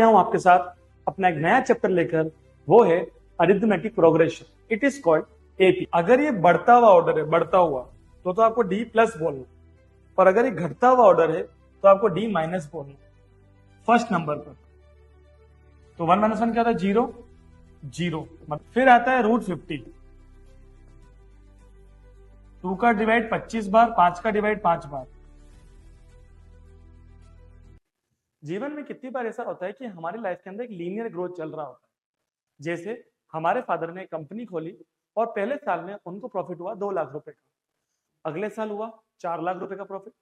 आया हूं आपके साथ अपना एक नया चैप्टर लेकर, वो है arithmetic progression. It is called AP. अगर ये बढ़ता हुआ ऑर्डर है, बढ़ता हुआ, तो आपको डी प्लस बोलना, और अगर ये घटता हुआ ऑर्डर है तो आपको डी माइनस बोलना फर्स्ट नंबर पर। तो 1 - 1 क्या होता है? 0 0। फिर आता है √50। 2 का डिवाइड 25 बार, 5 का डिवाइड 5 बार। जीवन में कितनी बार ऐसा होता है कि हमारी लाइफ के अंदर एक लीनियर ग्रोथ चल रहा होता है। जैसे हमारे फादर ने कंपनी खोली और पहले साल में उनको प्रॉफिट हुआ 2 लाख रुपए का, अगले साल हुआ 4 लाख रुपए का प्रॉफिट,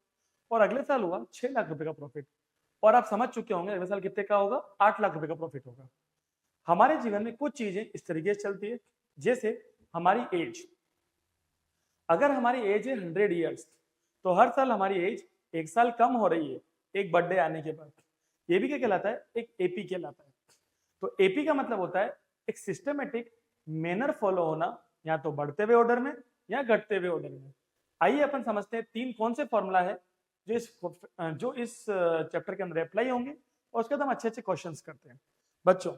और अगले साल हुआ 6 लाख रुपए का प्रॉफिट, और आप समझ चुके होंगे अगले साल कितने का होगा? 8 लाख रुपए का प्रॉफिट होगा। हमारे जीवन में कुछ चीजें इस तरीके से चलती है, जैसे हमारी एज। अगर हमारी एज है 100 ईयर्स, तो हर साल हमारी एज 1 साल कम हो रही है एक बर्थडे आने के बाद। ये भी क्या कहलाता है? एक एपी कहलाता है। तो एपी का मतलब होता है एक सिस्टमेटिक मैनर फॉलो होना, या तो बढ़ते हुए ऑर्डर में या घटते हुए ऑर्डर में। आइए अपन समझते हैं 3 कौन से फॉर्मूला है जो इस चैप्टर के अंदर अप्लाई होंगे, और उसके बाद हम अच्छे अच्छे क्वेश्चंस करते हैं। बच्चों,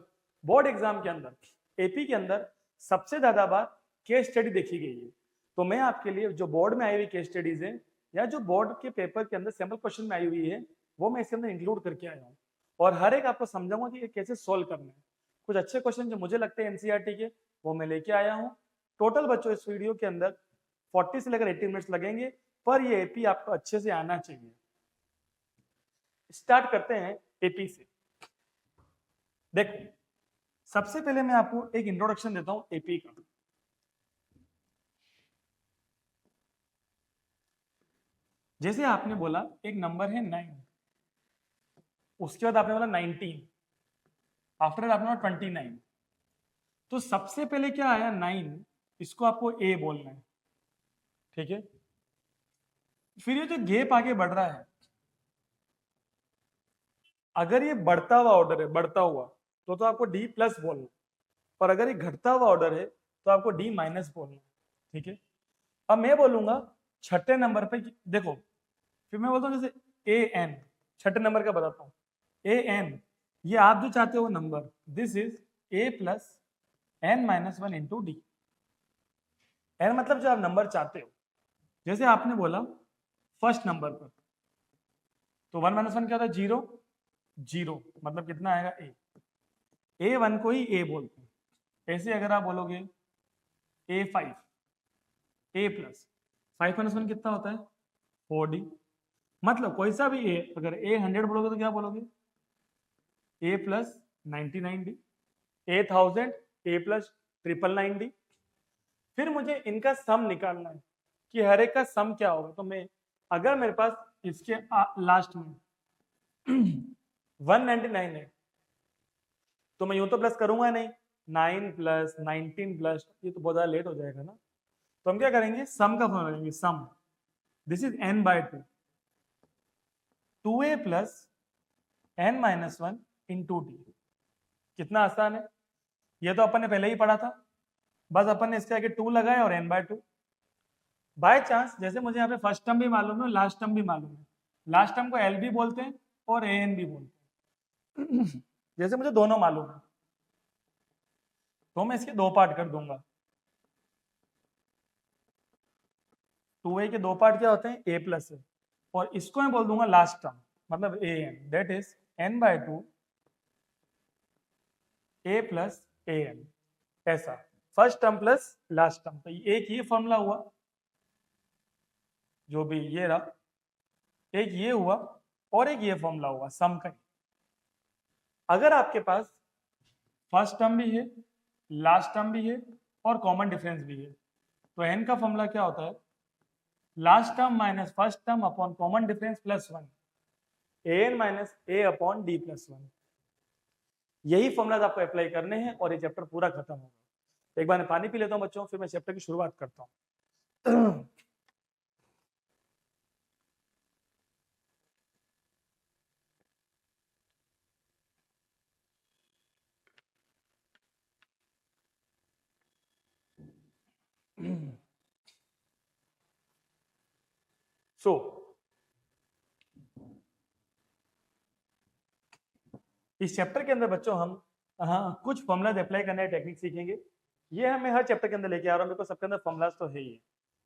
बोर्ड एग्जाम के अंदर एपी के अंदर सबसे ज्यादा बार केस स्टडी देखी गई है। तो मैं आपके लिए जो बोर्ड में आई हुई केस स्टडीज है, या जो बोर्ड के पेपर के अंदर सैंपल क्वेश्चन में आई हुई है, वो मैं इसके अंदर इंक्लूड करके आया हूँ, और हर एक आपको समझाऊंगा कि ये कैसे सोल्व करना है। कुछ अच्छे क्वेश्चन जो मुझे लगते हैं एनसीईआरटी के, वो मैं लेके आया हूँ। टोटल बच्चों इस वीडियो के अंदर 40 से लेकर 80 मिनट्स लगेंगे, पर ये एपी आपको अच्छे से आना चाहिए। स्टार्ट करते हैं एपी से। देखो, सबसे पहले मैं आपको एक इंट्रोडक्शन देता हूं एपी का। जैसे आपने बोला एक नंबर है 9, उसके बाद आपने बोला 19, आफ्टर आपने बोला 29। तो सबसे पहले क्या आया? 9। इसको आपको ए बोलना है, ठीक है? फिर ये जो गैप आगे बढ़ रहा है, अगर ये बढ़ता हुआ ऑर्डर है, बढ़ता हुआ, तो आपको डी प्लस बोलना, और अगर ये घटता हुआ ऑर्डर है तो आपको डी माइनस बोलना, ठीक है? अब मैं बोलूंगा छठे नंबर पे, देखो, फिर मैं बोलता हूँ जैसे ए एन, छठे नंबर का बताता हूँ। ए एन, ये आप जो चाहते हो number, this is a plus N minus 1 into d. N मतलब जो आप नंबर चाहते हो। जैसे आपने बोला फर्स्ट नंबर पर, तो 1 - 1 क्या होता है? 0 0। मतलब कितना आएगा? ए 1 को ही ए बोलते हैं। ऐसे अगर आप बोलोगे ए 5, ए प्लस 5 - 1 कितना होता है? 4D। मतलब कोई सा भी ए, अगर ए 100 बोलोगे तो क्या बोलोगे? ए प्लस 99D। ए 1000, ए प्लस 999D। फिर मुझे इनका सम निकालना है कि हर एक का सम क्या होगा। तो मैं, अगर मेरे पास इसके लास्ट में 199 है, तो मैं यूं तो प्लस करूंगा नहीं, 9 प्लस 19 प्लस, ये तो बहुत ज्यादा लेट हो जाएगा ना। तो हम क्या करेंगे? सम का फॉर्मूला लेंगे, sum. This is n/2, 2a plus n - 1 into D. कितना आसान है, ये तो अपन ने पहले ही पढ़ा था। बस अपन ने इसके आगे 2 लगाया और n/2। बाय चांस जैसे मुझे यहाँ पे फर्स्ट टर्म भी मालूम है, लास्ट टर्म भी मालूम है। लास्ट टर्म को एल भी बोलते हैं और ए एन भी बोलते हैं। जैसे मुझे दोनों मालूम है, तो मैं इसके 2 पार्ट कर दूंगा। 2a के 2 पार्ट क्या होते हैं? a प्लस है, और इसको मैं बोल दूंगा लास्ट टर्म, मतलब A N, that is n/2 a plus A N. ऐसा first term plus last term. तो एक ये फॉर्मूला हुआ, जो भी ये रहा, एक ये हुआ, और एक ये फॉर्मूला हुआ सम का। अगर आपके पास फर्स्ट टर्म भी है, लास्ट टर्म भी है, और कॉमन डिफरेंस भी है, तो एन का फॉर्मूला क्या होता है? Last term minus first term upon common difference plus 1, A N minus A upon D plus 1। यही फॉर्मूला आपको अप्लाई करने हैं और ये चैप्टर पूरा खत्म होगा। एक बार मैं पानी पी लेता हूं बच्चों, फिर मैं चैप्टर की शुरुआत करता हूं। सो इस चैप्टर के अंदर बच्चों हम कुछ फॉर्मुलाज अप्लाई करने की टेक्निक सीखेंगे। ये हमें हर चैप्टर के अंदर लेके आ रहा हूँ, मेरे को सबके अंदर फॉर्मुलाज तो है ही।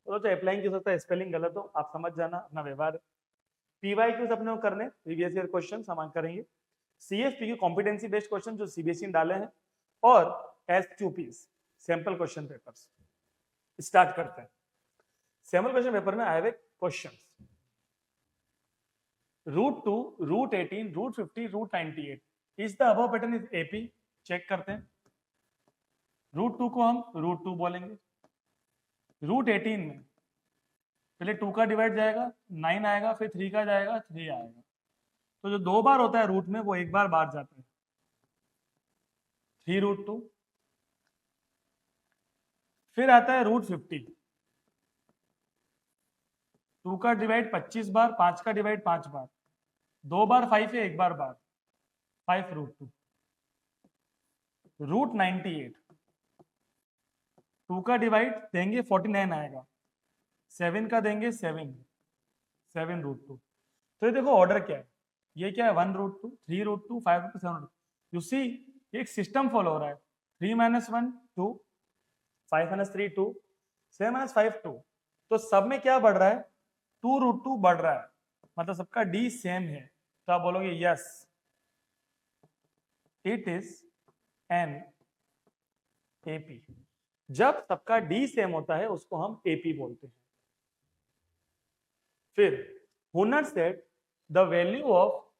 तो अप्लाइंग की हो सकता है स्पेलिंग गलत हो, आप समझ जाना, अपना व्यवहार। पीवाईक्यूज अपने को करने, प्रीवियस ईयर क्वेश्चन हम करेंगे। सीएसपी की कॉम्पिटेंसी बेस्ड क्वेश्चन जो सीबीएसई ने डाले हैं, और SQPs sample question papers. Start करते हैं। सैंपल क्वेश्चन पेपर में आए हुए question, √2, √18, √50, √98 is the above pattern is AP. Check करते हैं। √2 को हम √2 बोलेंगे। √18 में पहले 2 का डिवाइड जाएगा 9 आएगा, फिर 3 का जाएगा 3 आएगा। तो जो 2 बार होता है रूट में वो एक बार बाहर जाता है, 3√2। फिर आता है √50, 2 का डिवाइड 25 बार, 5 का डिवाइड 5 बार, 2 बार 5 है, एक बार 5√2। √98, 2 का डिवाइड देंगे 49 आएगा, 7 का देंगे 7√2। तो ये देखो ऑर्डर क्या है, ये क्या है 1√2, 3√2, 5√2, 7√2। यू सी एक सिस्टम फॉलो हो रहा है, 3 - 1 2, 5 - 3 2, 7 - 5 2। तो सब में क्या बढ़ रहा है, 2√2 बढ़ रहा है, मतलब सबका डी सेम है। तो आप बोलोगे yes it is an AP. जब सबका डी सेम होता है उसको हम एपी बोलते हैं। फिर हुनर set the value of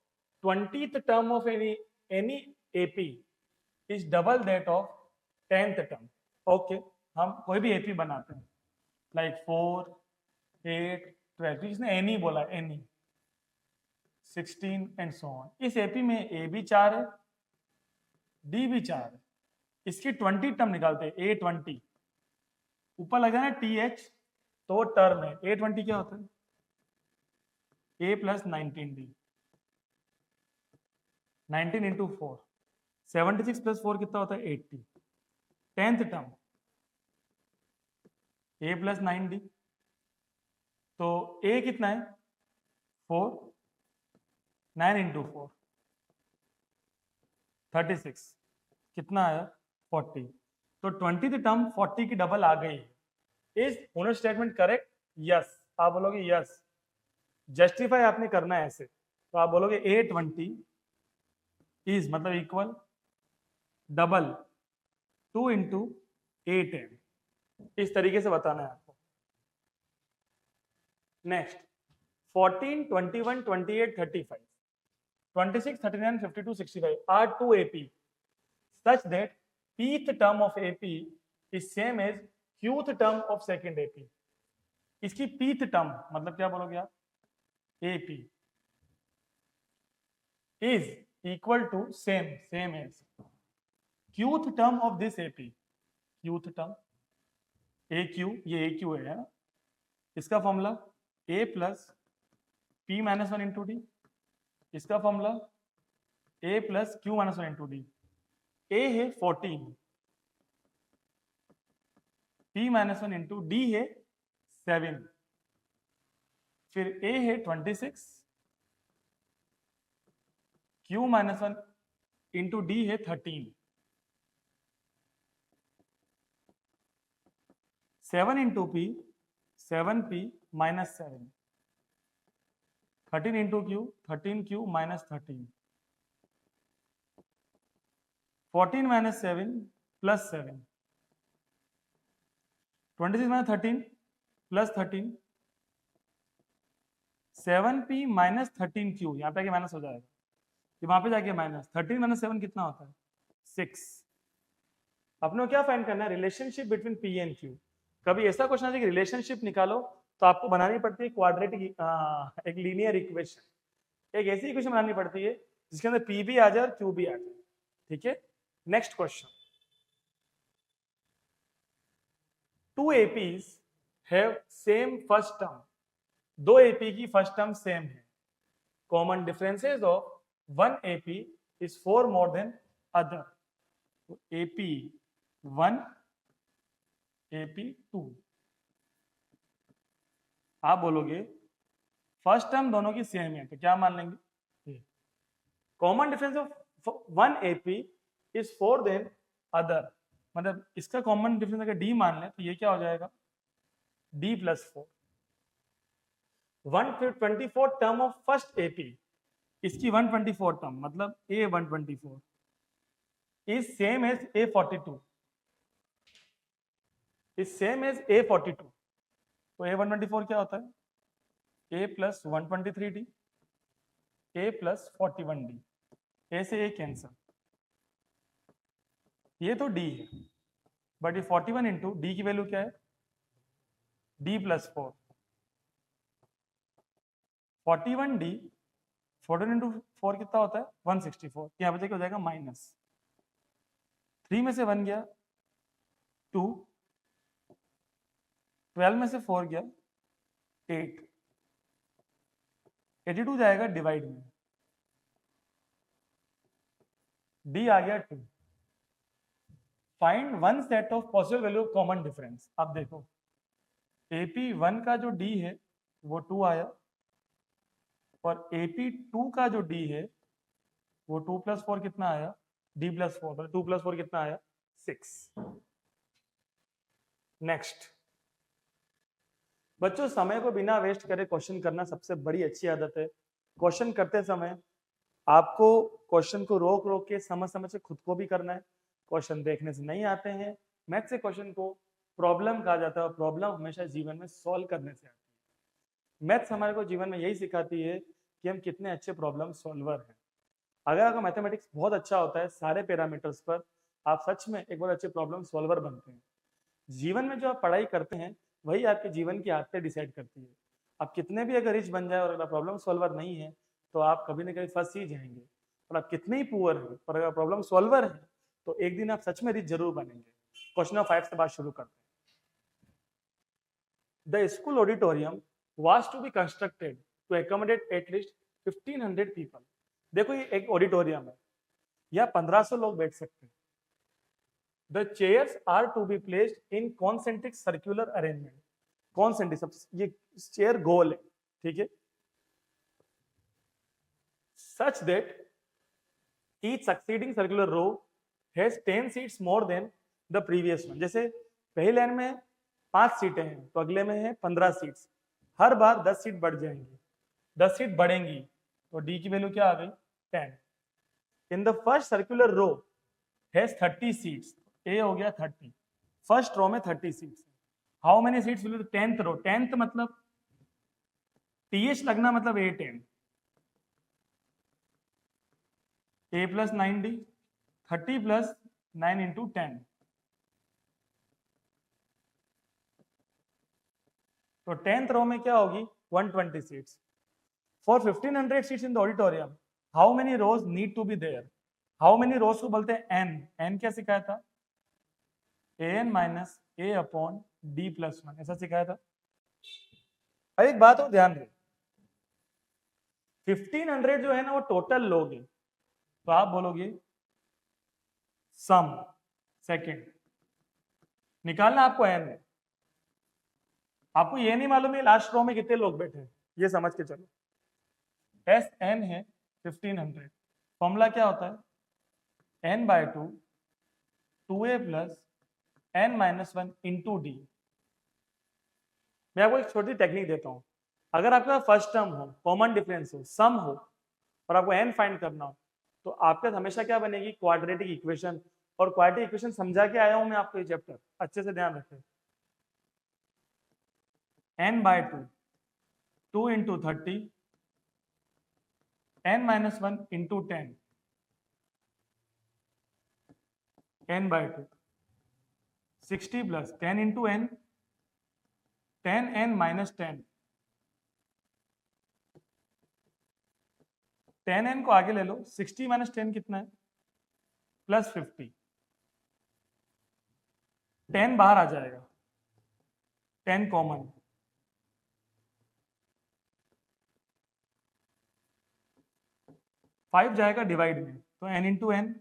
20th term of any AP is double that of 10th term. Okay, हम कोई भी एपी बनाते हैं लाइक 4, 8, 12, इसने एनी बोला, एनी 16 एंड सो ऑन। इस एपी में ए भी 4 है, डी भी 4 है, इसकी 20 टर्म निकालते हैं, A20 ऊपर लगा ना TH, तो टर्म है। A20 क्या होता है, A + 19D, 19 × 4, 76 + 4 कितना होता है 80। 10th टर्म A + 9D, तो A कितना है 4, 9 × 4 36, कितना आया 40। तो 20th टर्म 40 की डबल आ गई। Is owner statement correct? Yes, आप बोलोगे यस। जस्टिफाई आपने करना है ऐसे, तो आप बोलोगे A20 इज मतलब इक्वल डबल 2 × A10। इस तरीके से बताना है आपको। Next 14, 21, 28, 35, 26, 39, 52, 65 are 2 AP such that pth term of AP is same as qth term of second AP। इसकी pth term मतलब क्या बोलोगे आप, AP is equal to same as qth term of this AP। qth term AQ, ये AQ है ना, इसका formula A + P - 1 × D, इसका formula A + Q - 1 × D। A है 14, P - 1 × D है 7, फिर A है 26, Q - 1 × D है 13, 7 × P 7P - 7, 13 × Q 13Q - 13, 14 - 7 + 7, 26 - 13 + 13, 7P - 13Q, यहाँ पे आके माइनस हो जाएगा, वहां पे जाके माइनस 13 - 7 कितना होता है 6। अपने को क्या फाइंड करना है, relationship between P and Q। कभी ऐसा क्वेश्चन है कि रिलेशनशिप निकालो तो आपको बनानी पड़ती है क्वाड्रेटिक एक लीनियर इक्वेशन, एक ऐसी इक्वेशन बनानी पड़ती है जिसके अंदर P भी आ जाए और Q भी आ जाए। ठीक है, next question, 2 APs have same first term. 2 AP की फर्स्ट टर्म सेम है। Common differences of 1 AP is 4 more than other। तो AP1 AP2, आप बोलोगे फर्स्ट टर्म दोनों की सेम है तो क्या मान लेंगे, common difference of one AP is 4 then other, मतलब इसका कॉमन डिफरेंस अगर डी मान लें तो ये क्या हो जाएगा, d plus 4। 124 term of first AP, इसकी 124 टर्म मतलब a 124 is same as a 42, is same as a 42। तो ए 124 क्या होता है, ए प्लस 123डी, ए प्लस 41डी, ए से ए कैंसर, ये तो डी है, बट ये 41 इंटू डी की वैल्यू क्या है, डी प्लस 4, 41d 14 इंटू 4 कितना होता है 164, यहाँ पे क्या हो जाएगा माइनस 3 में से 1 गया 2, 12 में से 4 गया 8, 82 जाएगा डिवाइड में, d आ गया 2। Find one set of possible value of common difference. अब देखो AP1 का जो d है वो 2 आया, और AP2 का जो d है वो 2 प्लस 4 कितना आया, d प्लस 4, 2 प्लस 4 कितना आया 6। नेक्स्ट बच्चों, समय को बिना वेस्ट करे क्वेश्चन करना सबसे बड़ी अच्छी आदत है। क्वेश्चन करते समय आपको क्वेश्चन को रोक रोक के समझ समझ से खुद को भी करना है। क्वेश्चन देखने से नहीं आते हैं, मैथ से क्वेश्चन को प्रॉब्लम कहा जाता है, और प्रॉब्लम हमेशा जीवन में सॉल्व करने से आती है। मैथ्स हमारे को जीवन में यही सिखाती है कि हम कितने अच्छे प्रॉब्लम सॉल्वर हैं। अगर आपका मैथमेटिक्स बहुत अच्छा होता है सारे पैरामीटर्स पर, आप सच में एक बहुत अच्छे प्रॉब्लम सॉल्वर बनते हैं। जीवन में जो आप पढ़ाई करते हैं वही आपके जीवन की आदतें डिसाइड करती है। आप कितने भी अगर रिच बन जाए और अगर प्रॉब्लम सॉल्वर नहीं है तो आप कभी ना कभी फंस ही जाएंगे। और आप कितने ही पुअर हैं पर अगर प्रॉब्लम सॉल्वर है तो एक दिन आप सच में रिच जरूर बनेंगे। क्वेश्चन नंबर 5 से बात शुरू करते हैं। The school auditorium was to be constructed to accommodate at least 1500 people. देखो ये एक ऑडिटोरियम है, यहाँ 1500 लोग बैठ सकते हैं। The chairs are to be placed in concentric circular arrangement. Concentric, ये चेयर गोल है, ठीक है, such that each succeeding circular row has 10 seats more than the previous one. जैसे पहली लाइन में 5 सीटें हैं तो अगले में है 15 सीट्स, हर बार 10 सीट बढ़ जाएंगी, 10 सीट बढ़ेंगी तो डी की वैल्यू क्या आ गई 10। In the first circular row has 30 seats, A हो गया 30, फर्स्ट रो में 30 seats. How many seats will be 10th row, 10th मतलब टीएच लगना मतलब A10, A plus 9D, 30 plus 9 into 10, तो 10th रो में क्या होगी 120 seats. For 1500 seats in the auditorium how many rows need to be there. How many rows को बोलते हैं एन, एन क्या सिखाया था an minus A upon D plus 1, ऐसा सिखाया था। अब एक बात और ध्यान दें, 1500 जो है ना वो टोटल लोग है, तो आप बोलोगे सम सेकंड निकालना आपको एन है, आपको ये नहीं मालूम है लास्ट रो में कितने लोग बैठे हैं, ये समझ के चलो। एस एन है 1500, फॉर्मूला क्या होता है n by 2 2a plus n minus 1 into d. मैं आपको एक छोटी टेक्निक देता हूं, अगर आपका फर्स्ट टर्म हो, कॉमन डिफरेंस हो, सम हो और आपको n फाइंड करना हो तो आपके हमेशा क्या बनेगी क्वाड्रेटिक इक्वेशन। और क्वाड्रेटिक इक्वेशन समझा के आया हूं मैं आपको ये चैप्टर, अच्छे से ध्यान रखें। n by 2 2 into 30 n minus 1 into 10 n by 2 60 plus 10 into n 10n minus 10, 10n को आगे ले लो, 60 माइनस 10 कितना है प्लस 50, 10 बाहर आ जाएगा, 10 कॉमन, 5 जाएगा डिवाइड में, तो n इंटू एन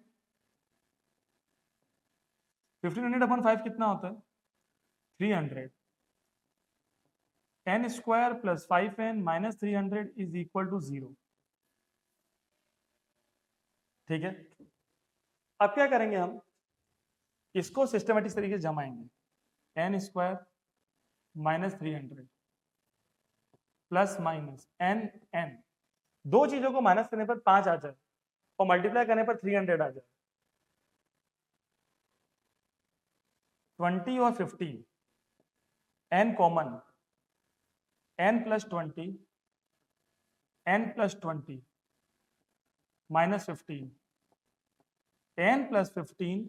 1500 अपॉन 5 कितना होता है 300, n square plus 5n minus 300 is equal to 0। ठीक है, अब क्या करेंगे हम, इसको सिस्टमेटिक तरीके से जमाएंगे। N square minus 300 plus minus N N, दो चीजों को माइनस करने पर 5 आ जाए और मल्टीप्लाई करने पर 300 आ जाए। 20 और 15, n common, n plus 20, n plus 20 minus 15, n plus 15,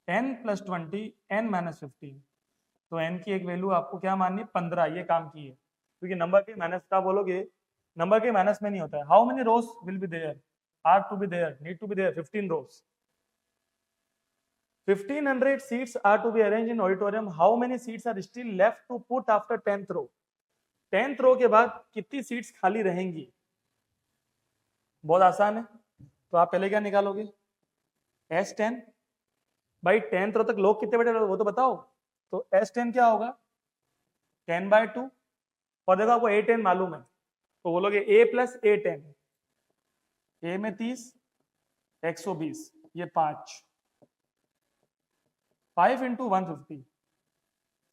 n plus 20, n minus 15। तो एन की एक वैल्यू आपको क्या माननी है, 15, ये काम की है, क्योंकि नंबर के माइनस का बोलोगे, नंबर के माइनस में नहीं होता है। How many rows will be there, are to be there, need to be there 15 rows. 1500 seats are to be arranged in auditorium. How many seats are still left to put after 10th row? 10th row के बाद कितनी seats खाली रहेंगी? बहुत आसान है, तो आप पहले क्या निकालोगे, S10। भाई 10th रो तक लोग कितने बैठे वो तो बताओ, तो S10 क्या होगा, 10/2, और देखो आपको A10 मालूम है, तो बोलोगे A प्लस A10, A में 30, 120, ये 5 इंटू 150,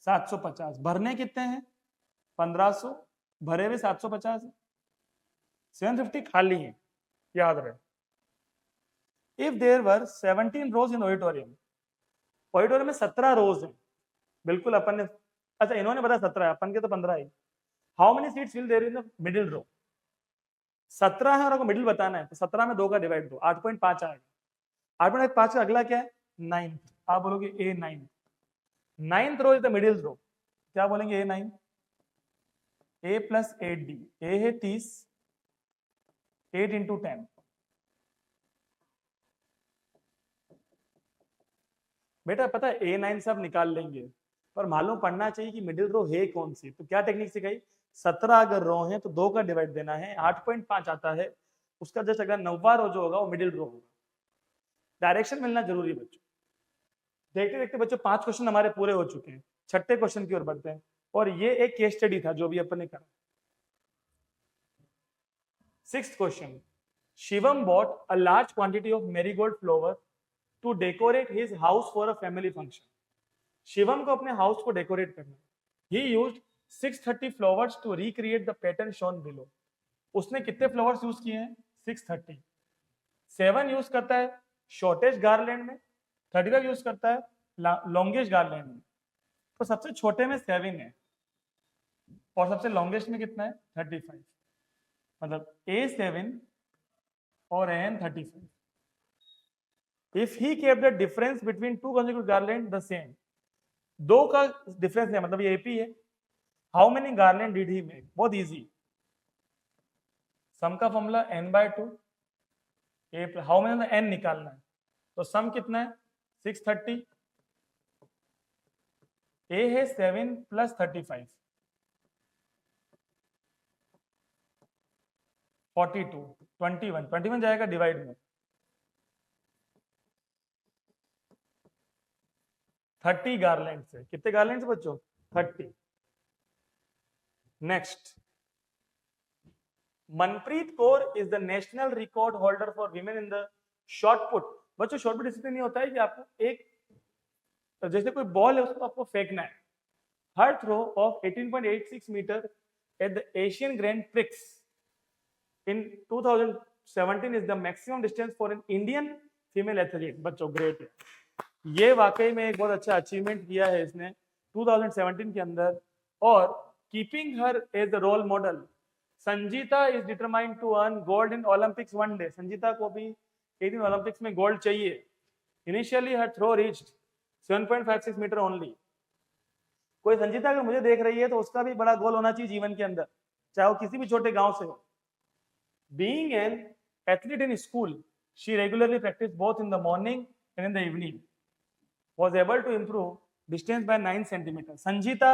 750। भरने कितने हैं, 1500, भरे हुए 750, 750 खाली है, याद रहे। If there were 17 rows in auditorium, auditorium में 17 रोज हैं, बिल्कुल अपन ने, अच्छा इन्होंने बताया 17 है, अपन के तो 15 है। How many seats will there in the middle row, 17 है और आपको मिडिल बताना है, तो 17 में 2 का डिवाइड दो, 8.5 आएगा। 8.5 का अगला क्या है, 9th, आप बोलोगे A9, 9th row is the middle row, क्या बोलेंगे A9, A plus 8D, A है 30, 8 इंटू 10, बेटा पता है A9 सब निकाल लेंगे, पर मालूम पड़ना चाहिए कि मिडिल रो है कौन सी। तो क्या टेक्निक सिखाई, 17 अगर रो है तो 2 का डिवाइड देना है, 8.5 आता है, उसका जस्ट अगर 9वां रो जो होगा वो मिडिल रो होगा। डायरेक्शन मिलना जरूरी है बच्चों। देखते देखते बच्चों 5 क्वेश्चन हमारे पूरे हो चुके हैं, छठे क्वेश्चन की ओर बढ़ते हैं, और ये एक केस स्टडी था जो भी अपन ने करा। 6th question, Shivam bought a large quantity of marigold flower to decorate his house for a family function. Shivam को अपने हाउस को डेकोरेट करना, he used 630 flowers to recreate the pattern shown below. उसने कितने फ्लावर्स यूज किए हैं, 630। 7 यूज करता है शॉर्टेस्ट गार्लैंड में, 35 यूज करता है लॉन्गेस्ट गार्लैंड में। तो सबसे छोटे में 7 है और सबसे लॉन्गेस्ट में कितना है, 35, मतलब A7 और AN35। If he kept the difference between two consecutive garland the same, दो का डिफरेंस है मतलब ये AP है, how many garland did he make, बहुत इजी, सम का formula n/2, A how many n निकालना है, तो सम कितना है 630, A है 7 प्लस 35, 42, 21 जाएगा डिवाइड में, 30 गार्लैंड से, कितने गार्लैंड से बच्चों, 30। Next, Manpreet Kaur is the national record holder for women in the shot put. बच्चों शॉट पुट डिसिप्लिन नहीं होता है कि आपको एक, जैसे कोई बॉल है उसको आपको फेंकना है, हर throw of 18.86 metre at the Asian grand prix in 2017 is the maximum distance for an Indian female athlete. बच्चों ग्रेट है, ये वाकई में एक बहुत अच्छा अचीवमेंट किया है इसने 2017 के अंदर। और keeping her as the role model, Sanjita is determined to earn gold in Olympics one day. Sanjita को भी एक दिन ओलंपिक्स में गोल्ड चाहिए। Initially her throw reached 7.56 metre only. कोई संजीता अगर मुझे देख रही है तो उसका भी बड़ा गोल होना चाहिए जीवन के अंदर, चाहे वो किसी भी छोटे गांव से हो। Being an athlete in school, she regularly practise both in the morning and in the evening, was able to improve distance by 9 centimetre. Sanjita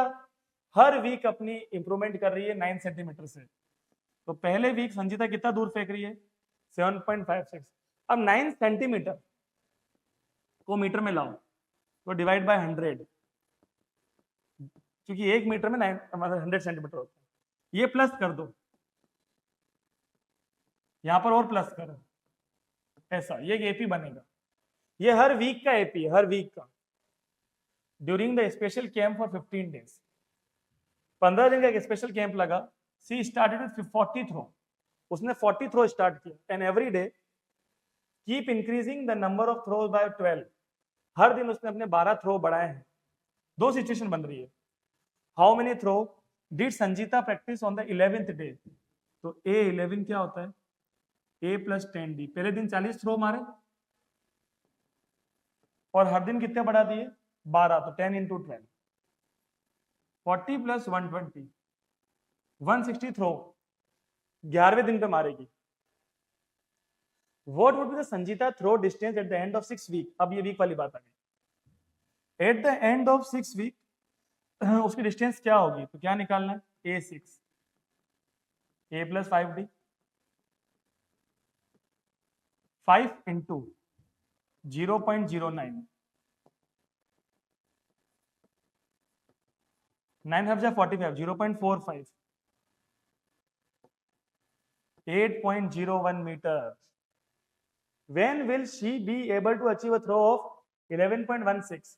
हर वीक अपनी इंप्रूवमेंट कर रही है 9 सेंटीमीटर से। तो पहले वीक संजीता कितना दूर फेंक रही है, 7.56। अब 9 सेंटीमीटर को मीटर में लाओ तो डिवाइड बाय 100, क्योंकि 1 मीटर में 100 सेंटीमीटर होता है। ये प्लस कर दो, यहां पर और प्लस करो, ऐसा ये एपी बनेगा। ये हर वीक का एपी है, हर वीक का, during the special camp for 15 days. 15 दिन का एक स्पेशल कैंप लगा। सी स्टार्टेड विद 40 थ्रो, उसने 40 थ्रो स्टार्ट किया। And every day keep increasing the number of throw by 12। हर दिन उसने अपने 12 थ्रो बढ़ाए हैं। दो सिचुएशन बन रही है। How many throw did Sanjita practise on the 11th day? तो A11 क्या होता है? A + 10D। पहले दिन 40 थ्रो मारे और हर दिन कितने बढ़ा दिए? 12। तो 10 × 12, 40 + 120, 160 थ्रो 11वें दिन पे मारेगी। What would be the Sanjita throw distance at the end of 6 week? अब ये वीक वाली बात आ गई। At the end of 6 week उसकी डिस्टेंस क्या होगी? तो क्या निकालना है? A6, A + 5D, 5 × 0.09, 9 × 45, 0.45, 8.01 meters. When will she be able to achieve a throw of 11.16?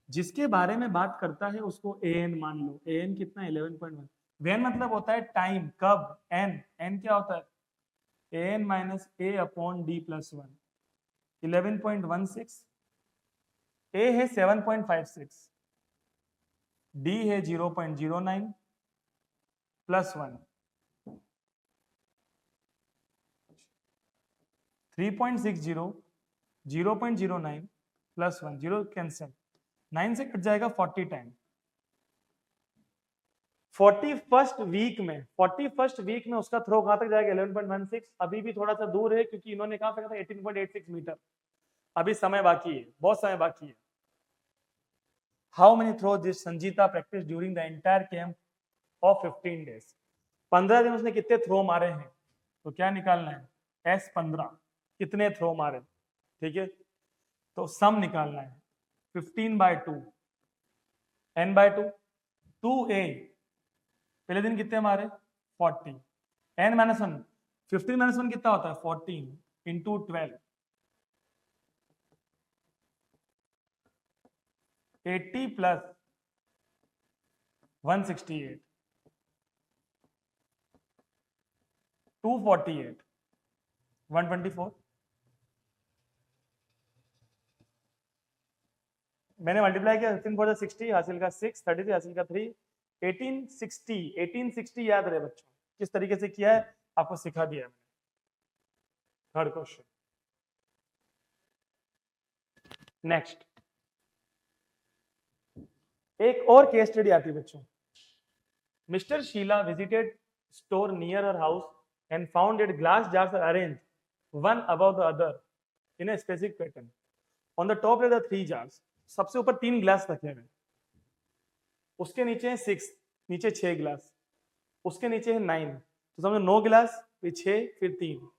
जिसके बारे में बात करता है उसको an मान लो। an कितना? 11.1। when मतलब होता है टाइम, कब। n क्या होता है? an - a/d + 1। 11.16, a है 7.56, d है 0.09 + 1, 3.60, 0.09 + 1, 0 कैंसिल, 9 से कट जाएगा 40 टाइम। 41st वीक में उसका थ्रो कहां तक जाएगा? 11.16। अभी भी थोड़ा सा दूर है क्योंकि इन्होंने कहा था 18.86 मीटर। अभी समय बाकी है, बहुत समय बाकी है। How many throw did Sanjita practise during the entire camp of 15 days? 15 दिन उसने कितने थ्रो मारे हैं? तो क्या निकालना है? S15 कितने थ्रो मारे? ठीक है, तो सम निकालना है। 15/2, n/2, 2a पहले दिन कितने मारे? 40, n - 1, 15 - 1 कितना होता है? 14 × 12, 80 + 168, 248, 124। मैंने मल्टीप्लाई किया, 15 × 60 हासिल का 6, 33 हासिल का 3, 1860। 1860 याद रहे बच्चों, किस तरीके से किया है आपको सिखा दिया है मैंने। थर्ड क्वेश्चन, नेक्स्ट एक और केस स्टडी आती है बच्चों। Mister Sheela visited store near her house and found that glass jars are arranged one above the other in a specific pattern. On the top are the 3 jars. सबसे ऊपर 3 glass रखे हुए, उसके नीचे है 6, नीचे 6 ग्लास, उसके नीचे है 9। तो समझो 9 गिलास, फिर 6, फिर 3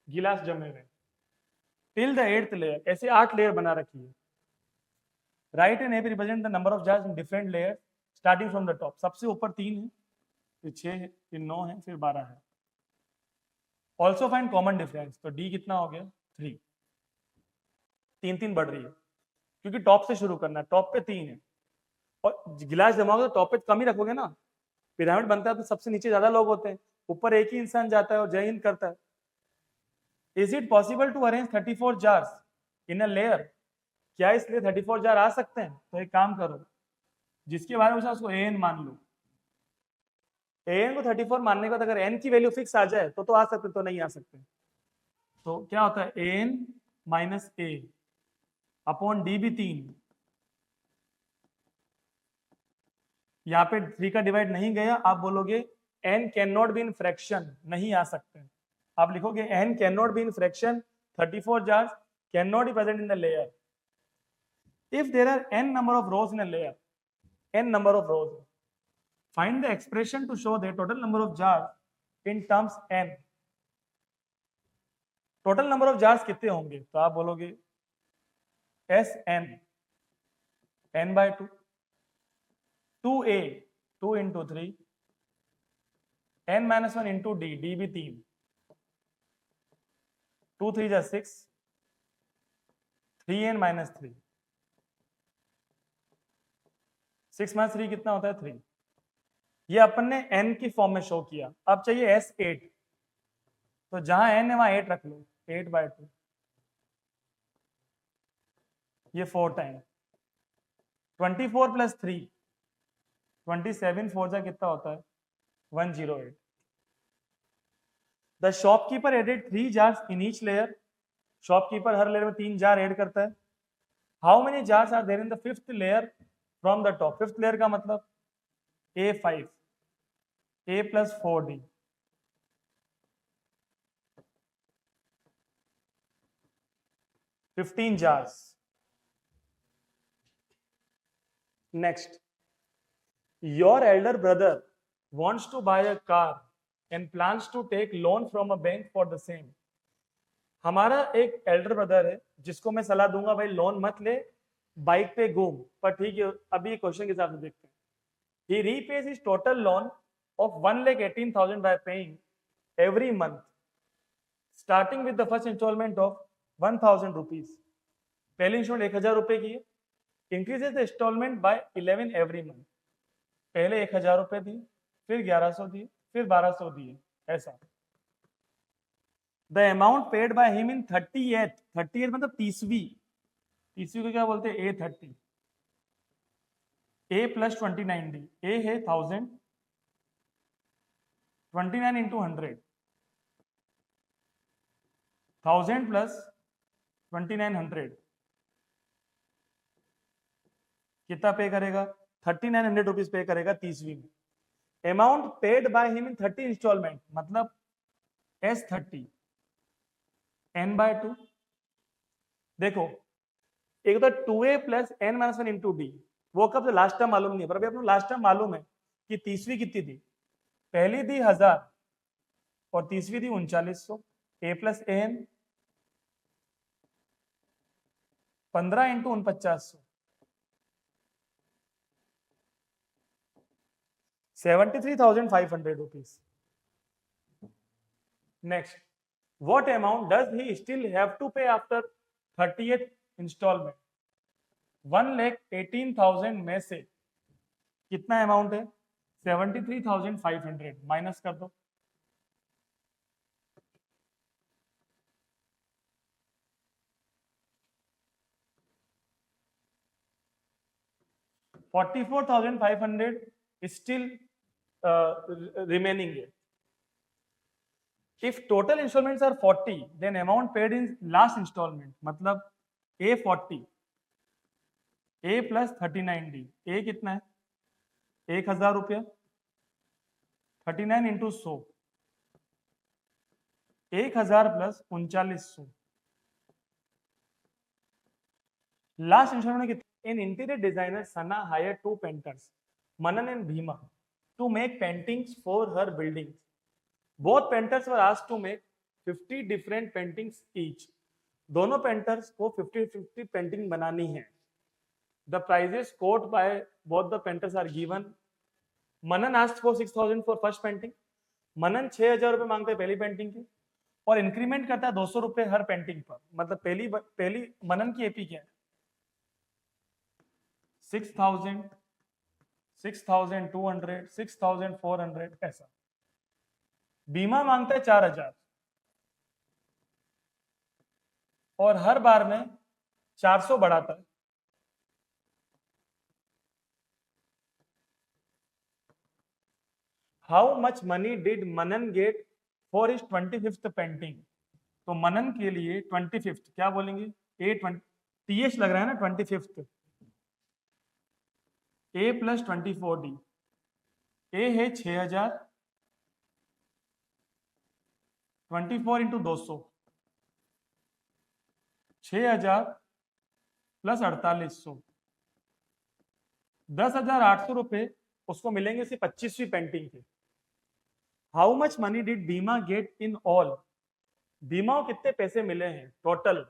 गिलास जमे हुए टिल द 8th लेयर। ऐसे 8 लेयर बना रखी है। Right and app represent the number of jars in different layer starting from the top. सबसे ऊपर 3 है, फिर 6 है, फिर 9 है, फिर 12 है। Also find common difference. तो डी कितना हो गया? 3। 3 बढ़ रही है क्योंकि टॉप से शुरू करना है। टॉप पे 3 है और गिलास जमाओगे तो टॉप पे कम ही रखोगे ना। पिरामिड बनता है तो सबसे नीचे ज्यादा लोग होते हैं, ऊपर एक ही इंसान जाता है और जय हिंद करता है। Is it possible to arrange 34 jars in a layer? क्या इसलिए 34 जार आ सकते हैं? तो एक काम करो, जिसके बारे में पूछा उसको an मान लो। an को 34 मानने के बाद अगर n की वैल्यू फिक्स आ जाए तो आ सकते, तो नहीं आ सकते। तो क्या होता है? an - a/d भी 3। यहाँ पे 3 का डिवाइड नहीं गया, आप बोलोगे n can not be in fraction, नहीं आ सकते। आप लिखोगे n can not be in fraction, 34 jars can not be present in the layer. If there are n number of rows in a layer, n number of rows, find the expression to show the total number of jars in terms n. Total number of jars कितने होंगे? तो आप बोलोगे Sn, n/2, 2a, 2 × 3, n - 1 × d, d भी 3, 2 3 = 6, 3n minus 3, 6 minus 3 कितना होता है 3। ये अपन ने n की फॉर्म में शो किया। अब चाहिए S8, तो जहां n है वहां 8 रख लो, 8/2, ये 4 टाइम 24 प्लस 3, 27 4 जा कितना होता है 108। The shopkeeper added 3 jars in each layer, shopkeeper हर लेयर में 3 जार ऐड करता है। How many jars are there in the fifth layer from the top, fifth layer का मतलब A5, A plus 4D, $15 jars। Next, your elder brother wants to buy a car and plans to take loan from a bank for the same। हमारा एक Elder brother है जिसको मैं सलाह दूंगा भाई लोन मत ले, बाइक पे घूम, पर ठीक है अभी क्वेश्चन के हिसाब से देखते हैं। He repays his total loan of 1,18,000 by paying every month, starting with the first installment of 1,000 rupees। पहली इंस्टॉलमेंट 1,000 रुपए की है, increases the instalment by 11 every month. पहले 1,000 रुपए दिए, फिर 1,100 दिए, फिर 1,200 दिए, ऐसा। The amount paid by him इन 38 मतलब 30वीं, 30वीं को क्या बोलते हैं A30, A plus 29D, A है 1000, 29 इंटू 100, 1000 प्लस 2900 कितना पे करेगा 3900 रुपीज पे करेगा 30वीं में। Amount paid by him in 30 instalment मतलब S30 n/2। देखो एक तो 2a plus n minus 1 into d, वो कब से लास्ट टर्म मालूम नहीं है, पर अभी अपने लास्ट टर्म मालूम है कि 30वीं कितनी थी, पहली दी 1000 और 30वीं दी 3900, a plus an 15 into 4900, 73,500 rupees। Next, what amount does he still have to pay after 30th installment? 1,18,000 में से कितना अमाउंट है 73,500 माइनस कर दो, $44,500 still remaining है। If total installments are 40, then amount paid in last installment मतलब A40, A plus 39D, A कितना है 1,000 रुपया, 39 इंटू 100, 1,000 प्लस 3900। लास्ट इंस्टॉलमेंट कितना, an interior designer Sana hired 2 painters, Manan and Bhima, to make paintings for her buildings. Both painters were asked to make 50 different paintings each. दोनों painters को 50-50 painting बनानी है। The prices quoted by both the painters are given. Manan asked for 6,000 for first painting. मनन 6,000 रुपए मांगते हैं पहली painting की और इंक्रीमेंट करता है 200 रुपए हर पेंटिंग पर। मतलब पहली मनन की एपी क्या है 6,000, 6,200, 6,400 ऐसा। बीमा मांगता है 4,000 और हर बार में 400 बढ़ाता है। How much money did Manan get for his 25th painting? तो मनन के लिए 25th क्या बोलेंगे A20 लग रहा है ना 25th, A plus 24D, A है 6,000, 24 इंटू 200, 6,000 प्लस 4,800, 10,800 रुपए उसको मिलेंगे सिर्फ 25वीं पेंटिंग के। हाउ मच मनी डिड बीमा गेट इन ऑल? बीमा को कितने पैसे मिले हैं टोटल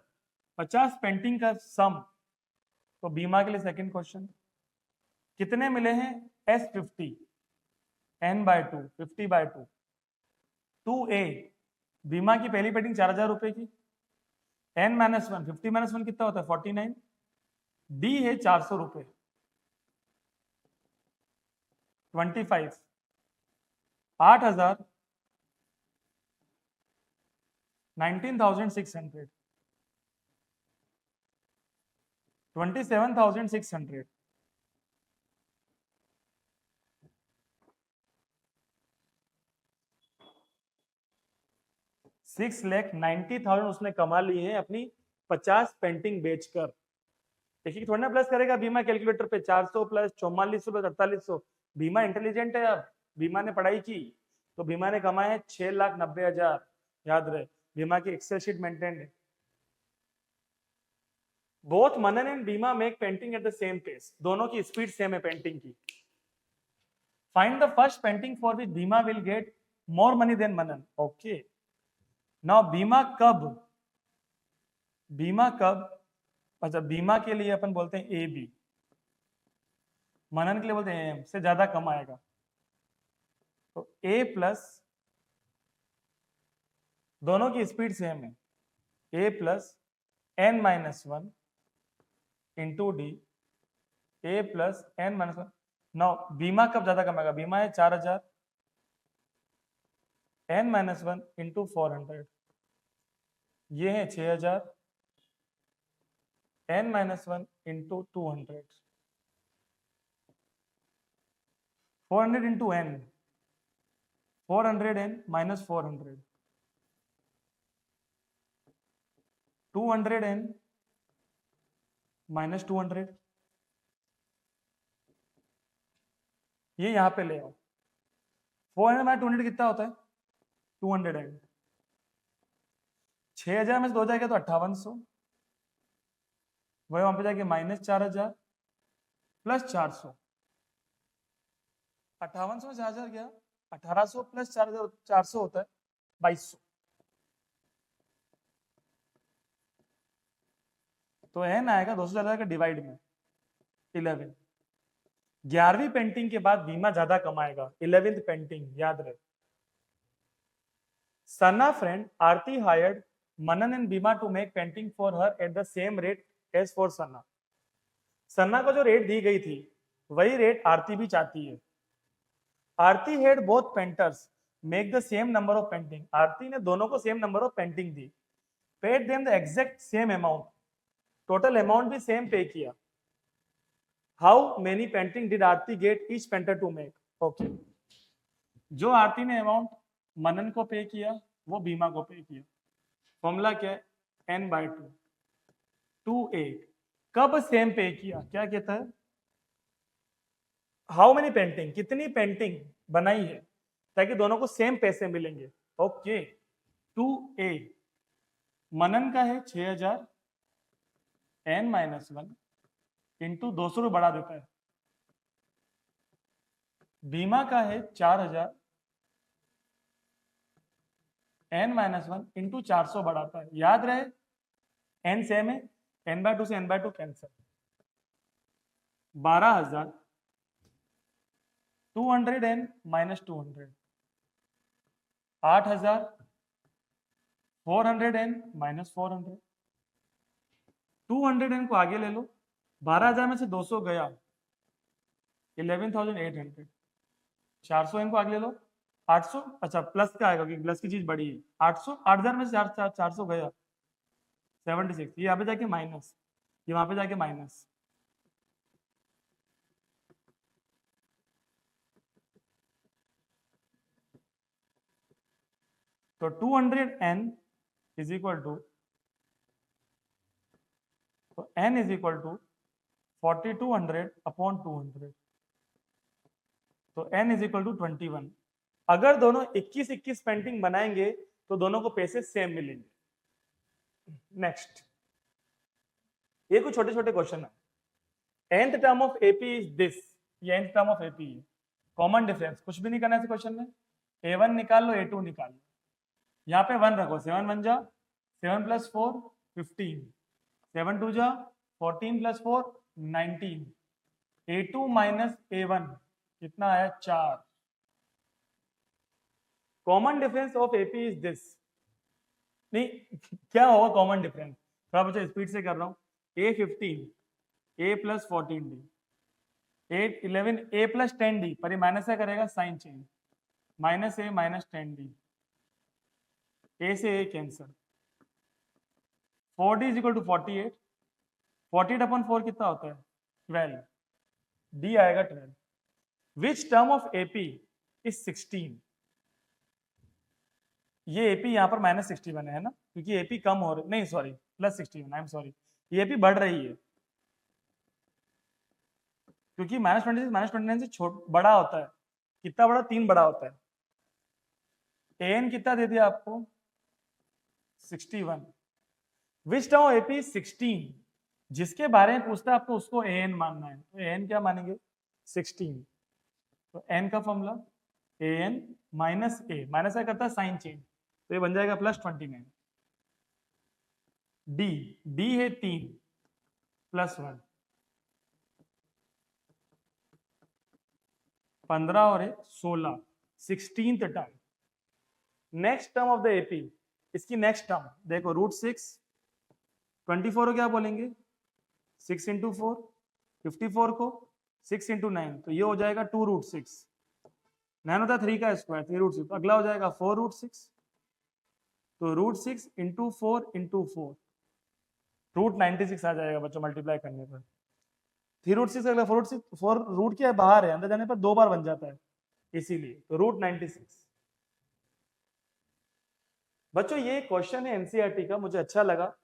50 पेंटिंग का सम। तो बीमा के लिए सेकंड क्वेश्चन कितने मिले हैं S50 n/2 50/2 2A। बीमा की पहली पेंटिंग 4,000 रुपए की, n minus one, 50 minus one कितना होता है 49, डी है 400 रुपए, 25, 8,000, 19,600, 27,600, 6,90,000 उसने कमा लिए हैं अपनी 50 पेंटिंग बेचकर। देखिए थोड़ा ना प्लस करेगा बीमा कैलकुलेटर पे, 400 प्लस 4400 प्लस 4800। बीमा इंटेलिजेंट है, अब बीमा ने पढ़ाई की तो बीमा ने कमाए हैं 6,90,000। याद रहे बीमा की एक्सेल शीट मेंटेन है। Both Manan and Bima make painting at the same pace, दोनों की स्पीड सेम है पेंटिंग की। Find the first painting for which Bima will get more money than Manan. Okay, now Bima कब, अच्छा बीमा के लिए अपन बोलते हैं ए बी, मनन के लिए बोलते हैं एम से ज्यादा कमाएगा। तो ए प्लस, दोनों की स्पीड सेम है, A plus N minus one into D, A plus N minus one. Now Bima कब ज्यादा कमाएगा, बीमा है 4,000, एन माइनस वन इंटू 400, ये है 6,000, n minus one into 200, 400 into n, 400 n minus 400, 200 n minus 200, ये यहां पे ले आओ। 400 माइनस 200 कितना होता है 200 एन, 6,000 में से 2 जाएगा तो 5800, वही वहां पे जाके माइनस 4,000 प्लस 400, 5800 में 4,000 गया, 1,800 प्लस 4,400 होता है 2,200। तो एन आएगा 200 का डिवाइड में 11। 11वीं पेंटिंग के बाद बीमा ज्यादा कमाएगा, 11th पेंटिंग याद रहे। Sana friend Aarti hired Manan and Bima to make painting for her at the same rate as for Sana. Sana को जो रेट दी गई थी वही रेट आरती भी चाहती है। Aarti had both painters make the same number of painting, Aarti ने दोनों को सेम नंबर ऑफ पेंटिंग दी, paid them the exact same amount, total amount भी सेम पे किया। How many painting did Aarti get each painter to make. Okay, जो आरती ने amount मनन को पे किया वो बीमा को पे किया। फॉर्मूला क्या है, n/2, 2a। कब सेम पे किया, क्या कहता है, हाउ मेनी पेंटिंग, कितनी पेंटिंग बनाई है ताकि दोनों को सेम पैसे मिलेंगे। ओके, 2a मनन का है 6,000, n माइनस वन इंटू 200 बढ़ा देता है, बीमा का है 4,000, n माइनस वन इंटू 400 बढ़ाता है। याद रहे n सेम है, n/2 से n/2 cancel, 12,000, 200n minus 200, 8,000, 400n minus 400, 200n को आगे ले लो, 12,000 में से 200 गया 11,800, 400n को आगे ले लो 800, अच्छा प्लस का आएगा क्योंकि प्लस की चीज बड़ी है, 800, 8,000 में से 400 गया 76, ये यहाँ पे जाके माइनस, ये वहां पे जाके माइनस, तो 200n इज इक्वल टू, तो n is equal to 4,200 upon 200, तो n इज इक्वल टू 21। अगर दोनों 21-21 पेंटिंग बनाएंगे तो दोनों को पैसे सेम मिलेंगे। नेक्स्ट, ये कुछ छोटे छोटे क्वेश्चन है। nth term of AP is this, ये nth टर्म ऑफ एपी है। कॉमन डिफरेंस कुछ भी नहीं करना है क्वेश्चन में, a1 निकाल लो a2 निकाल लो, यहाँ पे 1 रखो, 7 1 जा 7 प्लस 4 15, 7 2 जा 14 प्लस 4 19, a2 माइनस a1 कितना आया 4। Common difference of AP is this, नहीं क्या होगा कॉमन डिफरेंस, थोड़ा बच्चा स्पीड से कर रहा हूँ। A15 A plus 14D, 8 11 A plus 10D, पर ये माइनस क्या करेगा, sign change, minus A minus 10D, A से A cancel, 4D is equal to 48, 48/4 कितना होता है, 12, D आएगा 12। Which term of AP is 16? ये एपी यहाँ पर -61 है ना, क्योंकि एपी कम हो रही, नहीं सॉरी +61, आई एम सॉरी, ये एपी बढ़ रही है, क्योंकि -26 -29 से छोट बड़ा होता है, कितना बड़ा, 3 बड़ा होता है। एन कितना दे दिया आपको, 61। विच टर्म ऑफ एपी 16, जिसके बारे में पूछता है आपको उसको एन मानना है, तो एन क्या मानेंगे, 16। तो एन का फॉर्मूला एन माइनस ए, माइनस क्या करता है, साइन चेंज, तो ये बन जाएगा +29। डी, डी है 3 +1, 15 और 16, 16th term. Next term of the AP, इसकी नेक्स्ट टर्म देखो, √6, 24 को क्या बोलेंगे, 6 × 4, 54 को 6 × 9, तो ये हो जाएगा 2√6, 9 होता है 3 का स्क्वायर, 3√6, तो अगला हो जाएगा 4√6, तो √6 × 4 × 4, √96 आ जाएगा बच्चों, मल्टीप्लाई करने पर। 3√6 अगला 4√6, 4 रूट क्या है, बाहर है, अंदर जाने पर 2 बार बन जाता है, इसीलिए तो √96। बच्चों ये क्वेश्चन है एनसीईआरटी का, मुझे अच्छा लगा।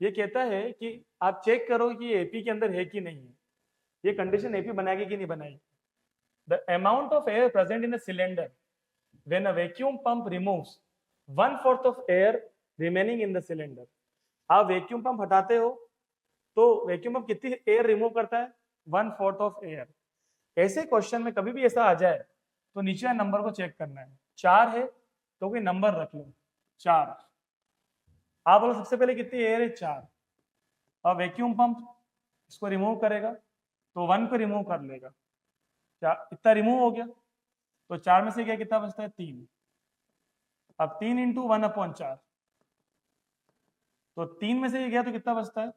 ये कहता है कि आप चेक करो कि ये एपी के अंदर है कि नहीं है, ये कंडीशन एपी बनाएगी कि नहीं बनाएगी। The amount of air present in a cylinder when a vacuum pump removes 1/4 of air remaining in the cylinder. आप वैक्यूम पंप हटाते हो तो वैक्यूम पंप कितनी एयर रिमूव करता है, 1/4 ऑफ एयर। ऐसे क्वेश्चन में कभी भी ऐसा आ जाए तो नीचे नंबर को चेक करना है, 4 है तो कोई नंबर रख लो, 4। आप बोलो सबसे पहले कितनी एयर है, 4। अब वैक्यूम पंप इसको रिमूव करेगा तो 1 को रिमूव कर लेगा, इतना रिमूव हो गया, तो 4 में से क्या कितना बचता है, 3। अब 3 × 1/4, तो 3 में से ये गया तो कितना बचता है,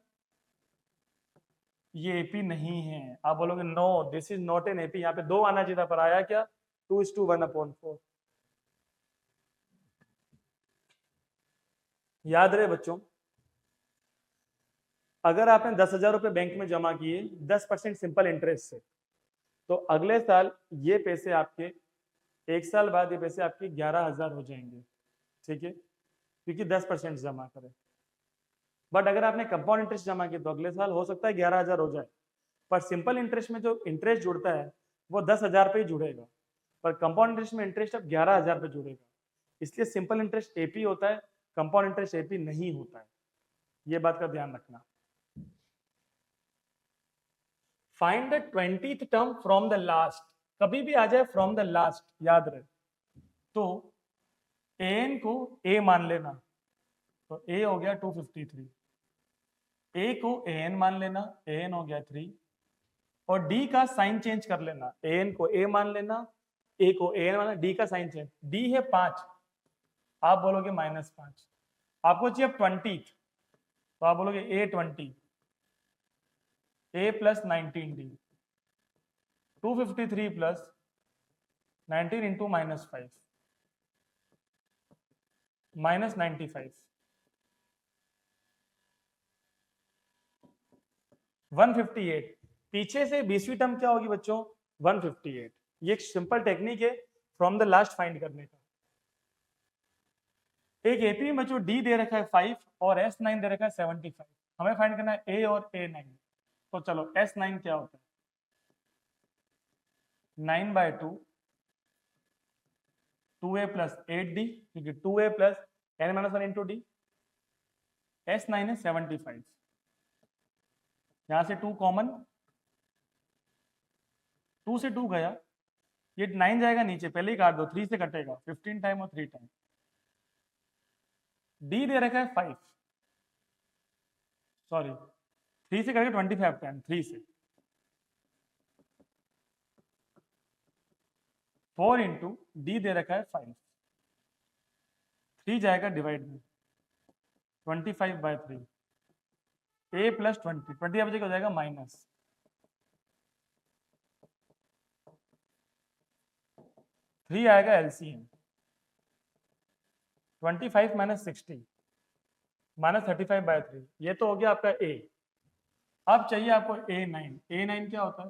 ये एपी नहीं है। आप बोलोगे no this is not an AP, यहाँ पे 2 आना चाहिए था, पर आया क्या, 2:1/4। याद रहे बच्चों, अगर आपने 10,000 रुपए बैंक में जमा किए 10% सिंपल इंटरेस्ट से, तो अगले साल ये पैसे आपके, 1 साल बाद ये पैसे आपके 11,000 हो जाएंगे, ठीक है, क्योंकि 10% जमा करें। बट अगर आपने कंपाउंड इंटरेस्ट जमा किया तो अगले साल हो सकता है 11,000 हो जाए, पर सिंपल इंटरेस्ट में जो इंटरेस्ट जुड़ता है वो 10,000 पे ही जुड़ेगा, पर कंपाउंड इंटरेस्ट में इंटरेस्ट अब 11,000 पे जुड़ेगा, इसलिए सिंपल इंटरेस्ट एपी होता है, कंपाउंड इंटरेस्ट एपी नहीं होता है, ये बात का ध्यान रखना। Find the 20th term from the last, कभी भी आ जाए फ्रॉम द लास्ट याद रहे, तो एन को ए मान लेना, तो ए हो गया 253, ए को एन मान लेना, एन हो गया 3, और डी का साइन चेंज कर लेना, एन को ए मान लेना, ए को एन मानना, डी का साइन चेंज, डी है 5, आप बोलोगे -5, आपको चाहिए 20th, तो आप बोलोगे A20, A + 19D, 253 + 19 × -5, -95, 158। पीछे से 20वीं टर्म क्या होगी बच्चों, 158। ये एक सिंपल टेक्निक है फ्रॉम द लास्ट फाइंड करने का। एक एपी में जो डी दे रखा है 5 और S9 दे रखा है 75, हमें फाइंड करना है ए और A9। तो चलो S9 क्या होता है, 9/2, 2A + 8D, क्योंकि 2A + n-1 × D, S9 है 75, यहां से 2 कॉमन, 2 से 2 गया, ये 9 जाएगा नीचे, पहले ही काट दो, 3 से कटेगा, 15 टाइम और 3 टाइम। डी दे रखा है 5, सॉरी 3 से कटेगा 25 टाइम, 3 से 4 × डी दे रखा है 5, 3 जाएगा डिवाइड में, 25/3, a प्लस 20 बजे हो जाएगा माइनस 3 आएगा एलसीएम 25 माइनस 60 माइनस 35/3 ये तो हो गया आपका a। अब चाहिए आपको a9 क्या होता है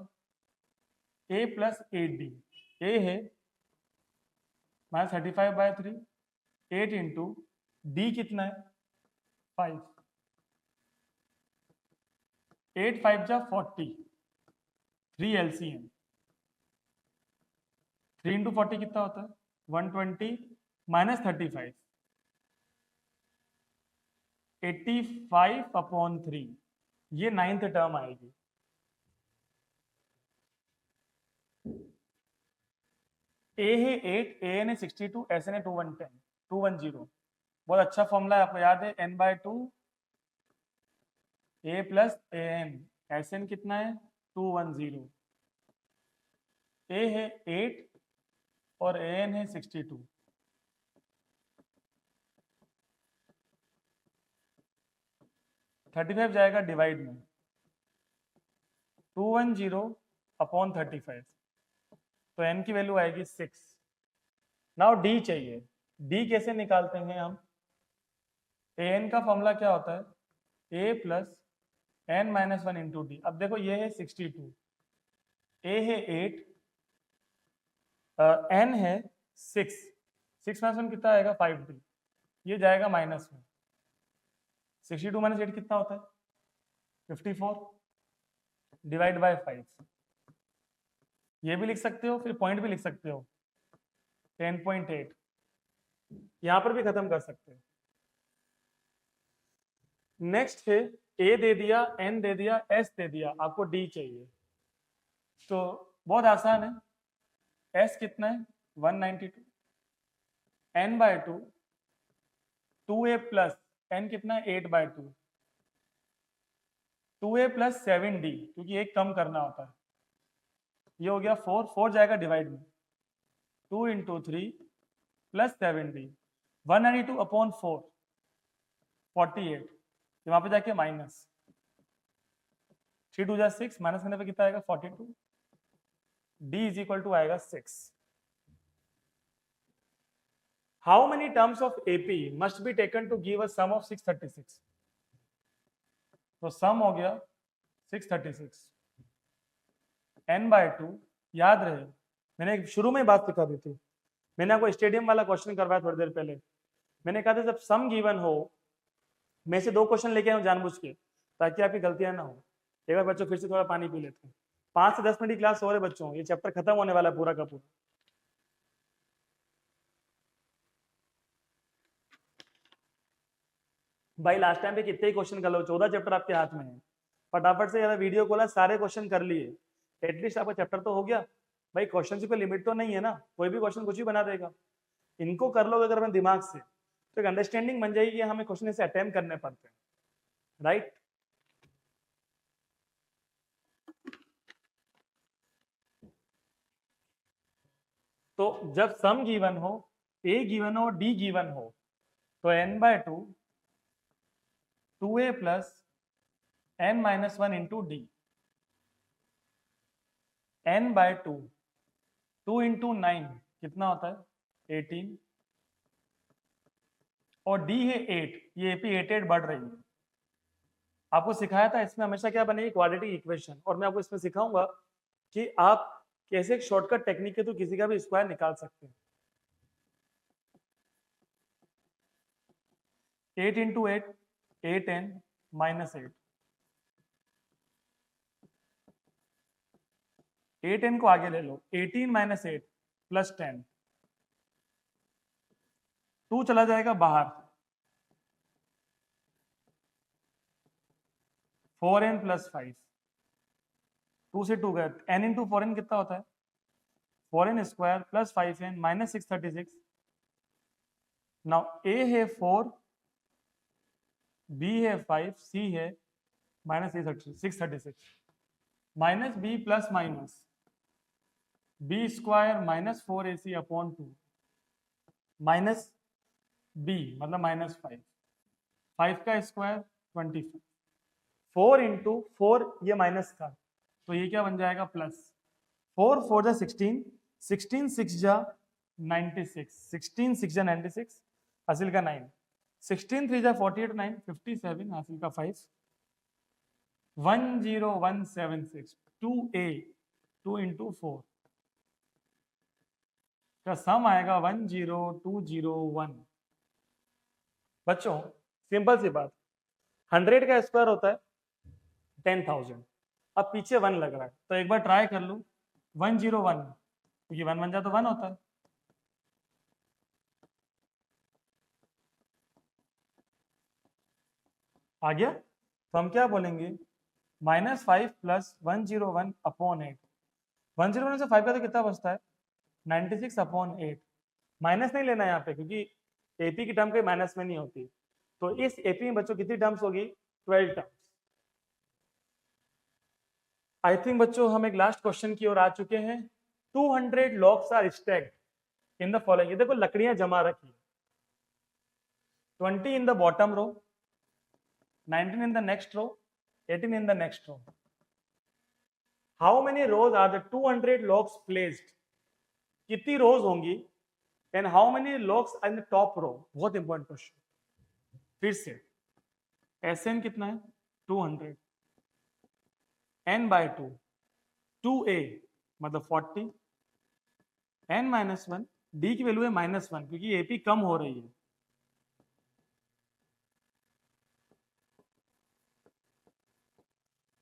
a प्लस 8d a है माइनस 35/3 8 इंटू डी कितना है 5 8 5 जा 40 3 एलसीएम 3 इंटू 40 कितना होता है 120 माइनस 35 85/3 ये 9th टर्म आएगी। ए है 8 ए एन है 62 एस एन है 210 बहुत अच्छा फॉर्मूला है आपको याद है n/2 A plus A N S N कितना है 210 ए है 8 और ए एन है 62 35 जाएगा डिवाइड में 210/35 तो n की वैल्यू आएगी 6। नाउ d चाहिए d कैसे निकालते हैं हम an का फॉर्मूला क्या होता है a plus n-1 into D. अब देखो ये है 62 a है 8 n है 6 माइनस 1 कितना आएगा 5d ये जाएगा माइनस में 62 माइनस 8 कितना होता है 54 डिवाइड बाय 5 ये भी लिख सकते हो फिर पॉइंट भी लिख सकते हो 10.8 यहां पर भी खत्म कर सकते हो। नेक्स्ट है ए दे दिया एन दे दिया एस दे दिया आपको डी चाहिए तो बहुत आसान है एस कितना है 192 n/2 2a प्लस n कितना है 8/2 2a प्लस 7d क्योंकि एक कम करना होता है ये हो गया 4 जाएगा डिवाइड में 2 इंटू 3 प्लस 7d 192/4 48 वहां पे जाके माइनस 3 2 जा 6 माइनस करने पे कितना आएगा 42 d इज इक्वल टू आएगा 6। How many terms of AP must be taken to give a sum of 636 तो सम हो गया 636 n/2 याद रहे मैंने शुरू में बात सिखा दी थी मैंने आपको स्टेडियम वाला क्वेश्चन करवाया थोड़ी देर पहले मैंने कहा था जब सम गिवन हो मैं से 2 क्वेश्चन लेके आऊँ जानबूझ के ताकि आपकी गलतियां ना हो। एक बार बच्चों फिर से थोड़ा पानी पी लेते हैं 5 से 10 मिनट की क्लास हो रहे बच्चों ये चैप्टर खत्म होने वाला है पूरा का पूरा। भाई लास्ट टाइम पे कितने ही क्वेश्चन कर लो 14 चैप्टर आपके हाथ में है फटाफट से वीडियो खोला सारे क्वेश्चन कर लिए एटलीस्ट आपका चैप्टर तो हो गया। भाई क्वेश्चन की कोई लिमिट तो नहीं है ना कोई भी क्वेश्चन कुछ भी बना देगा इनको कर लोगे अगर अपने दिमाग से तो एक अंडरस्टैंडिंग बन जाएगी कि हमें क्वेश्चन ऐसे अटेम्प्ट करने पड़ते हैं राइट। तो जब सम गिवन हो ए गिवन हो डी गिवन हो तो n/2 2a plus n-1 into D n/2 2 into 9 कितना होता है 18 और d है 8 ये एपी 8 बढ़ रही है आपको सिखाया था इसमें हमेशा क्या बनेगी क्वाड्रेटिक इक्वेशन और मैं आपको इसमें सिखाऊंगा कि आप कैसे एक शॉर्टकट टेक्निक के तो किसी का भी स्क्वायर निकाल सकते हैं 8 इंटू 8 8n माइनस 8 8n को आगे ले लो 18 माइनस 8 प्लस 10 2 चला जाएगा बाहर 4n प्लस 5 2 से 2 गए n इंटू 4n कितना होता है 4n square plus 5n minus 636 now a है 4 b है 5 c है minus 636 minus b plus minus b square minus 4ac upon 2 minus b मतलब -5 5 का स्क्वायर 25 4 इंटू 4 ये माइनस का, तो ये क्या बन जाएगा प्लस। 4 4 जा 16, 16 6 जा 96, 16 6 जा 96 हासिल का 9, 16 3 जा 48 9 57 हासिल का 5, 10176 2a 2 इंटू 4 का सम आएगा 10201। बच्चों सिंपल सी बात, 100 का स्क्वायर होता है 10,000, अब पीछे 1 लग रहा है तो एक बार ट्राई कर लो 101, क्योंकि 1 बन जाए तो 1 होता है। आ गया, तो हम क्या बोलेंगे -5 प्लस 101 अपॉन 8, 101 से 5 का तो कितना बचता है 96 अपॉन 8, माइनस नहीं लेना है यहाँ पे क्योंकि एपी की टर्म कोई माइनस में नहीं होती, तो इस एपी में बच्चों कितनी टर्म्स होगी 12 टर्म्स। आई थिंक बच्चों हम एक लास्ट क्वेश्चन की ओर आ चुके हैं। 200 logs are stacked in the following, ये देखो लकड़ियां जमा रखी, 20 in the bottom row, 19 in the next row, 18 in the next row. How many rows are the 200 logs placed? कितनी rows होंगी? And how many logs are in the top row? बहुत important question. फिर से SN कितना है 200, N by 2, 2A मतलब 40, N minus 1, D की value है -1 क्योंकि AP कम हो रही है,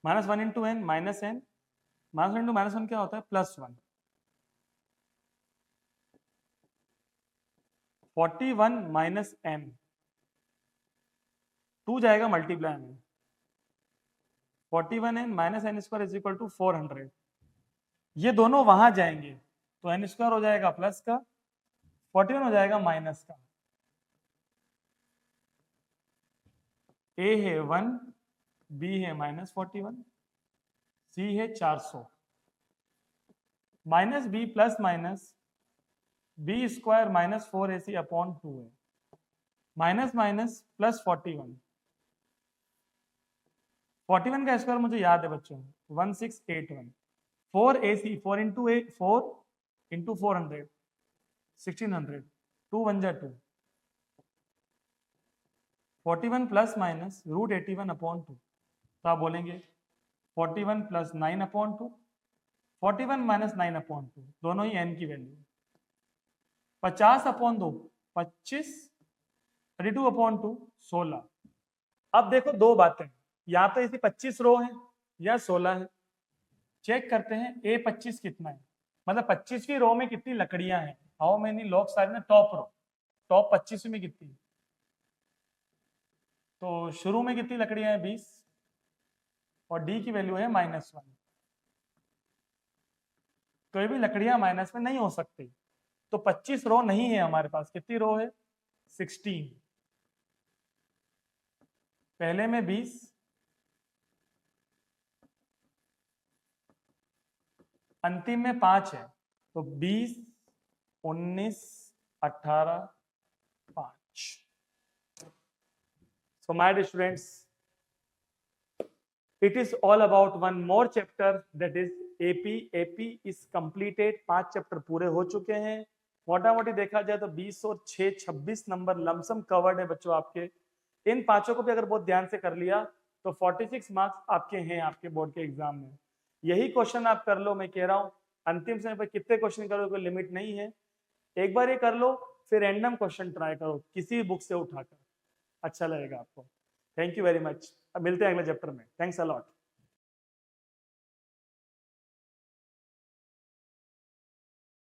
-1 into n minus n, -1 into -1 क्या होता है +1, 41 माइनस n, 2 जाएगा मल्टीप्लाई में, 41n minus n square is equal to 400, ये दोनों वहां जाएंगे तो n स्क्वायर हो जाएगा प्लस का, 41 हो जाएगा माइनस का, a है 1, b है -41, c है 400, minus b plus minus b square minus 4ac upon 2 है, माइनस माइनस प्लस 41, 41 का स्क्वायर मुझे याद है बच्चों 1681, 4ac 4 इंटू 4 इंटू 400 1600, 2 1 जा 2, 41 प्लस माइनस √81 अपॉन 2, तो आप बोलेंगे 41 प्लस 9 अपॉन 2, 41 माइनस 9 अपॉन 2, दोनों ही n की वैल्यू, 50 अपॉन 2 25, 32 अपॉन 2 16। अब देखो दो बातें, या तो इसी 25 रो है या 16 है, चेक करते हैं a 25 कितना है, मतलब 25वीं रो में कितनी लकड़ियां हैं, how many logs are in the top row, top 25 में कितनी, तो शुरू में कितनी लकड़ियां हैं 20 और डी की वैल्यू है -1, कोई भी लकड़ियां माइनस में नहीं हो सकती, तो 25 रो नहीं है हमारे पास, कितनी रो है 16, पहले में 20, अंतिम में 5 है, तो 20 19 18 5। So my dear students, it is all about one more chapter, that is AP. AP is completed, 5 chapter पूरे हो चुके हैं, मोटा मोटी देखा जाए तो 20 और 6 26 नंबर लमसम कवर्ड है बच्चों आपके, इन पांचों को भी अगर बहुत ध्यान से कर लिया तो 46 मार्क्स आपके हैं आपके बोर्ड के एग्जाम में। यही क्वेश्चन आप कर लो, मैं कह रहा हूँ अंतिम समय पर कितने क्वेश्चन करो कोई लिमिट नहीं है, एक बार ये कर लो फिर रैंडम क्वेश्चन ट्राई करो किसी बुक से उठाकर, अच्छा लगेगा आपको। थैंक यू वेरी मच, अब मिलते हैं अगले चैप्टर में, थैंक्स अ लॉट।